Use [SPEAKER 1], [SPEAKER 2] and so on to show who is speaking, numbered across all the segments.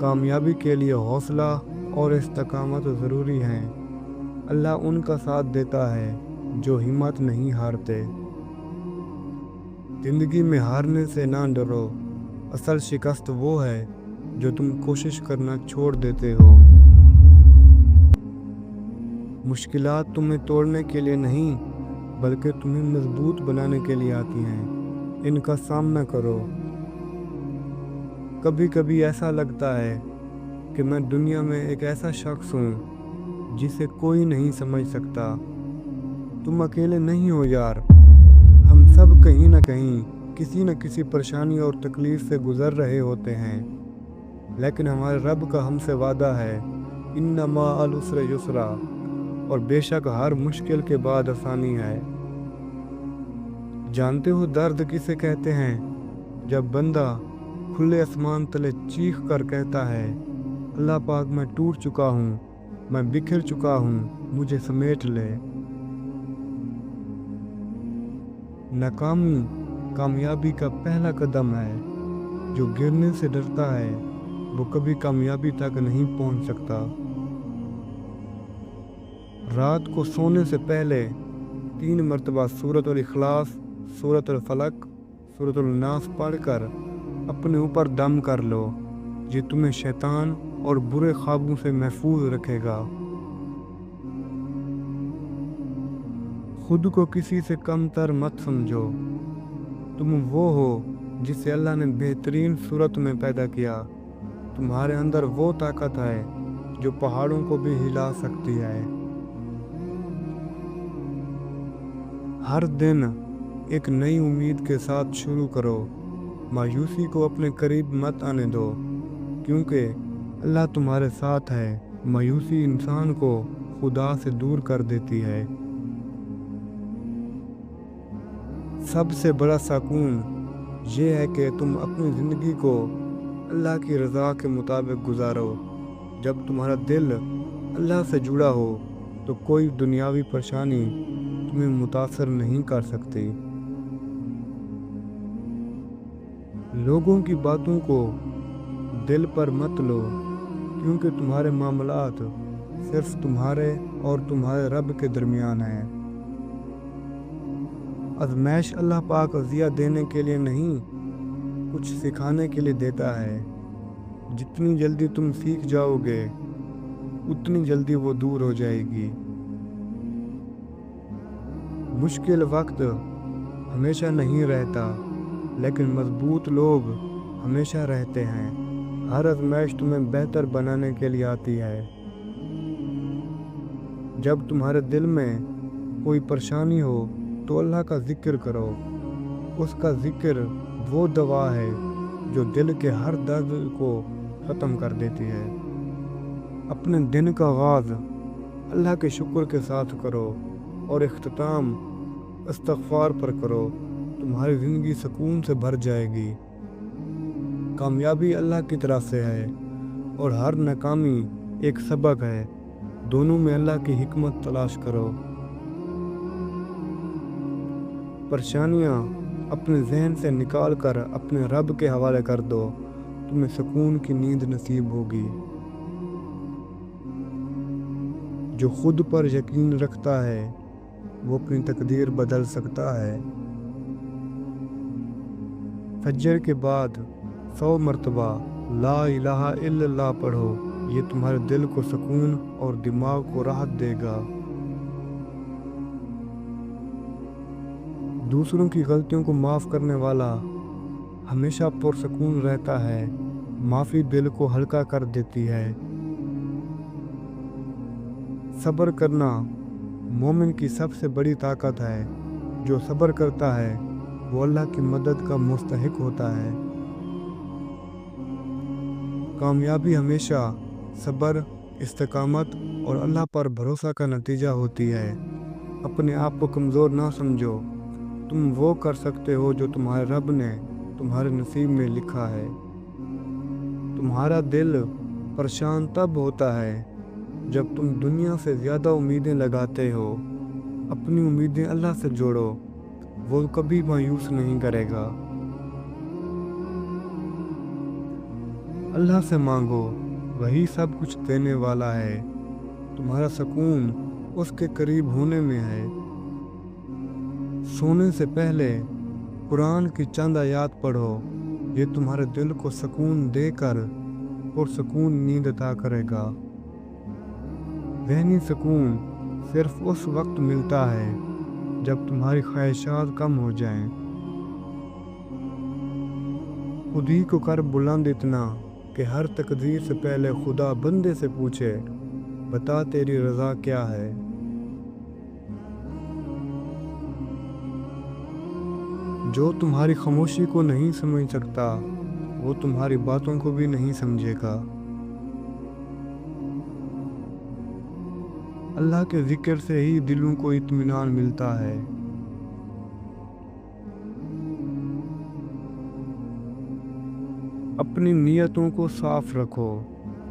[SPEAKER 1] کامیابی کے لیے حوصلہ اور استقامت ضروری ہیں۔ اللہ ان کا ساتھ دیتا ہے جو ہمت نہیں ہارتے۔ زندگی میں ہارنے سے نہ ڈرو، اصل شکست وہ ہے جو تم کوشش کرنا چھوڑ دیتے ہو۔ مشکلات تمہیں توڑنے کے لیے نہیں بلکہ تمہیں مضبوط بنانے کے لیے آتی ہیں، ان کا سامنا کرو۔ کبھی کبھی ایسا لگتا ہے کہ میں دنیا میں ایک ایسا شخص ہوں جسے کوئی نہیں سمجھ سکتا۔ تم اکیلے نہیں ہو یار، ہم سب کہیں نہ کہیں کسی نہ کسی پریشانی اور تکلیف سے گزر رہے ہوتے ہیں، لیکن ہمارے رب کا ہم سے وعدہ ہے ان مع العسر یسرا، اور بے شک ہر مشکل کے بعد آسانی ہے۔ جانتے ہو درد کسے کہتے ہیں؟ جب بندہ کھلے آسمان تلے چیخ کر کہتا ہے اللہ پاک میں ٹوٹ چکا ہوں، میں بکھر چکا ہوں، مجھے سمیٹ لے۔ ناکامی کامیابی کا پہلا قدم ہے۔ جو گرنے سے ڈرتا ہے وہ کبھی کامیابی تک نہیں پہنچ سکتا۔ رات کو سونے سے پہلے 3 مرتبہ سورۃ الاخلاص، سورۃ الفلق، سورۃ الناس پڑھ کر اپنے اوپر دم کر لو، یہ تمہیں شیطان اور برے خوابوں سے محفوظ رکھے گا۔ خود کو کسی سے کم تر مت سمجھو، تم وہ ہو جسے اللہ نے بہترین صورت میں پیدا کیا۔ تمہارے اندر وہ طاقت ہے جو پہاڑوں کو بھی ہلا سکتی ہے۔ ہر دن ایک نئی امید کے ساتھ شروع کرو، مایوسی کو اپنے قریب مت آنے دو، کیونکہ اللہ تمہارے ساتھ ہے۔ مایوسی انسان کو خدا سے دور کر دیتی ہے۔ سب سے بڑا سکون یہ ہے کہ تم اپنی زندگی کو اللہ کی رضا کے مطابق گزارو۔ جب تمہارا دل اللہ سے جڑا ہو تو کوئی دنیاوی پریشانی تمہیں متاثر نہیں کر سکتی۔ لوگوں کی باتوں کو دل پر مت لو، کیونکہ تمہارے معاملات صرف تمہارے اور تمہارے رب کے درمیان ہیں۔ آزمائش اللہ پاک عطیہ دینے کے لیے نہیں، کچھ سکھانے کے لیے دیتا ہے۔ جتنی جلدی تم سیکھ جاؤ گے اتنی جلدی وہ دور ہو جائے گی۔ مشکل وقت ہمیشہ نہیں رہتا، لیکن مضبوط لوگ ہمیشہ رہتے ہیں۔ ہر آزمائش تمہیں بہتر بنانے کے لیے آتی ہے۔ جب تمہارے دل میں کوئی پریشانی ہو تو اللہ کا ذکر کرو۔ اس کا ذکر وہ دوا ہے جو دل کے ہر درد کو ختم کر دیتی ہے۔ اپنے دن کا آغاز اللہ کے شکر کے ساتھ کرو اور اختتام استغفار پر کرو، تمہاری زندگی سکون سے بھر جائے گی۔ کامیابی اللہ کی طرف سے ہے اور ہر ناکامی ایک سبق ہے، دونوں میں اللہ کی حکمت تلاش کرو۔ پریشانیاں اپنے ذہن سے نکال کر اپنے رب کے حوالے کر دو، تمہیں سکون کی نیند نصیب ہوگی۔ جو خود پر یقین رکھتا ہے وہ اپنی تقدیر بدل سکتا ہے۔ فجر کے بعد 100 مرتبہ لا الہ الا اللہ پڑھو، یہ تمہارے دل کو سکون اور دماغ کو راحت دے گا۔ دوسروں کی غلطیوں کو معاف کرنے والا ہمیشہ پرسکون رہتا ہے۔ معافی دل کو ہلکا کر دیتی ہے۔ صبر کرنا مومن کی سب سے بڑی طاقت ہے۔ جو صبر کرتا ہے وہ اللہ کی مدد کا مستحق ہوتا ہے۔ کامیابی ہمیشہ صبر، استقامت اور اللہ پر بھروسہ کا نتیجہ ہوتی ہے۔ اپنے آپ کو کمزور نہ سمجھو، تم وہ کر سکتے ہو جو تمہارے رب نے تمہارے نصیب میں لکھا ہے۔ تمہارا دل پریشان تب ہوتا ہے جب تم دنیا سے زیادہ امیدیں لگاتے ہو۔ اپنی امیدیں اللہ سے جوڑو، وہ کبھی مایوس نہیں کرے گا۔ اللہ سے مانگو، وہی سب کچھ دینے والا ہے۔ تمہارا سکون اس کے قریب ہونے میں ہے۔ سونے سے پہلے قرآن کی چند آیات پڑھو، یہ تمہارے دل کو سکون دے کر پرسکون نیند عطا کرے گا۔ ذہنی سکون صرف اس وقت ملتا ہے جب تمہاری خواہشات کم ہو جائیں۔ خود ہی کو کر بلند اتنا کہ ہر تقدیر سے پہلے خدا بندے سے پوچھے، بتا تیری رضا کیا ہے۔ جو تمہاری خاموشی کو نہیں سمجھ سکتا وہ تمہاری باتوں کو بھی نہیں سمجھے گا۔ اللہ کے ذکر سے ہی دلوں کو اطمینان ملتا ہے۔ اپنی نیتوں کو صاف رکھو،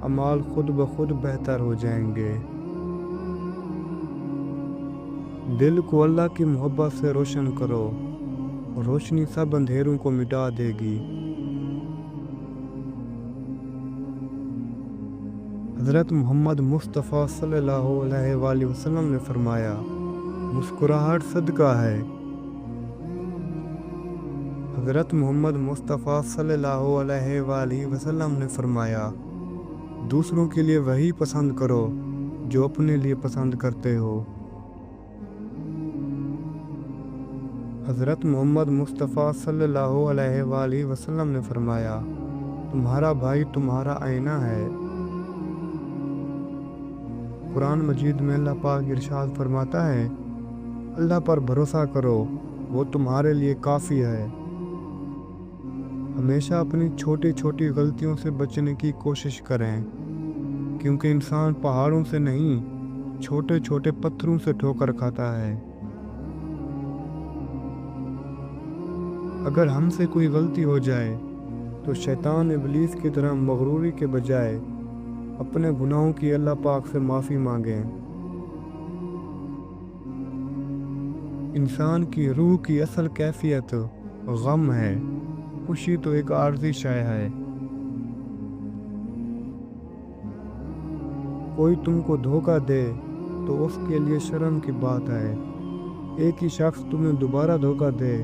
[SPEAKER 1] اعمال خود بخود بہتر ہو جائیں گے۔ دل کو اللہ کی محبت سے روشن کرو، روشنی سب اندھیروں کو مٹا دے گی۔ حضرت محمد مصطفیٰ صلی اللہ علیہ وآلہ وسلم نے فرمایا، مسکراہٹ صدقہ ہے۔ حضرت محمد مصطفیٰ صلی اللہ علیہ وآلہ وسلم نے فرمایا، دوسروں کے لیے وہی پسند کرو جو اپنے لیے پسند کرتے ہو۔ حضرت محمد مصطفیٰ صلی اللہ علیہ وآلہ وسلم نے فرمایا، تمہارا بھائی تمہارا آئینہ ہے۔ قرآن مجید میں اللہ پاک ارشاد فرماتا ہے، اللہ پر بھروسہ کرو، وہ تمہارے لیے کافی ہے۔ ہمیشہ اپنی چھوٹی چھوٹی غلطیوں سے بچنے کی کوشش کریں، کیونکہ انسان پہاڑوں سے نہیں، چھوٹے چھوٹے پتھروں سے ٹھوکر کھاتا ہے۔ اگر ہم سے کوئی غلطی ہو جائے تو شیطان ابلیس کی طرح مغروری کے بجائے اپنے گناہوں کی اللہ پاک سے معافی مانگیں۔ انسان کی روح کی اصل کیفیت غم ہے، خوشی تو ایک عارضی شے ہے۔ کوئی تم کو دھوکہ دے تو اس کے لیے شرم کی بات ہے، ایک ہی شخص تمہیں دوبارہ دھوکہ دے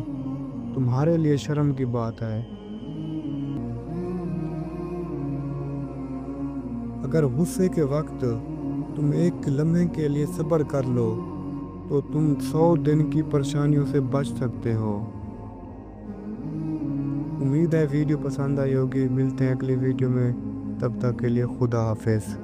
[SPEAKER 1] تمہارے لیے شرم کی بات ہے۔ اگر غصے کے وقت تم ایک لمحے کے لیے صبر کر لو تو تم 100 دن کی پریشانیوں سے بچ سکتے ہو۔ امید ہے ویڈیو پسند آئی ہوگی، ملتے ہیں اگلی ویڈیو میں، تب تک کے لیے خدا حافظ۔